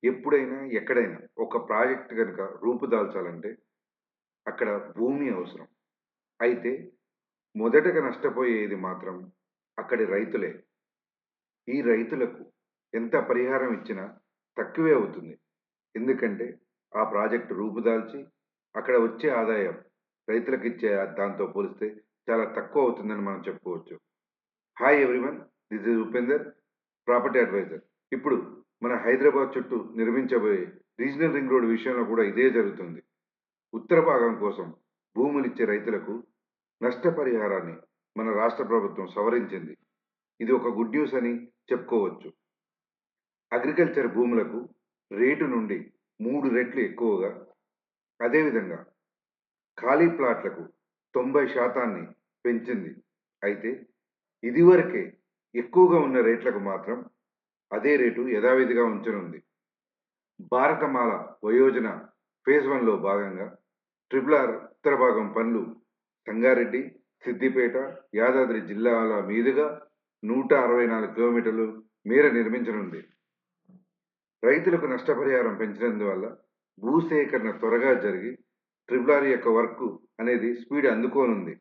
ఎప్పుడైనా, ఎక్కడైనా ఒక ప్రాజెక్ట్ గనుక రూపుదాల్చాలంటే అక్కడ భూమి అవసరం. అయితే మొదటగా నష్టపోయేది మాత్రం అక్కడి రైతులే. ఈ రైతులకు ఎంత పరిహారం ఇచ్చినా తక్కువే అవుతుంది. ఎందుకంటే ఆ ప్రాజెక్ట్ రూపుదాల్చి అక్కడ వచ్చే ఆదాయం రైతులకిచ్చే దాంతో పోలిస్తే చాలా తక్కువ అవుతుందని మనం చెప్పుకోవచ్చు. Hi everyone. This is Upender, property advisor. ఇప్పుడు మన హైదరాబాద్ చుట్టూ నిర్మించబోయే రీజనల్ రింగ్ రోడ్ విషయంలో కూడా ఇదే జరుగుతుంది. ఉత్తర భాగం కోసం భూములిచ్చే రైతులకు నష్టపరిహారాన్ని మన రాష్ట్ర ప్రభుత్వం సవరించింది. ఇది ఒక గుడ్ న్యూస్ అని చెప్పుకోవచ్చు. అగ్రికల్చర్ భూములకు రేటు నుండి 3 రెట్లు ఎక్కువగా, అదేవిధంగా ఖాళీ ప్లాట్లకు 90% పెంచింది. అయితే ఇదివరకే ఎక్కువగా ఉన్న రేట్లకు మాత్రం అదే రేటు యథావిధిగా ఉంచనుంది. భారతమాల వయోజన ఫేజ్ 1లో భాగంగా ట్రిపుల్ ఆర్ ఉత్తర భాగం పనులు సంగారెడ్డి, సిద్దిపేట, యాదాద్రి జిల్లాల మీదుగా 164 కిలోమీటర్లు మేర నిర్మించనుంది. రైతులకు నష్టపరిహారం పెంచినందువల్ల భూసేకరణ త్వరగా జరిగి ట్రిపుల్ ఆర్ యొక్క వర్క్ అనేది స్పీడ్ అందుకోనుంది.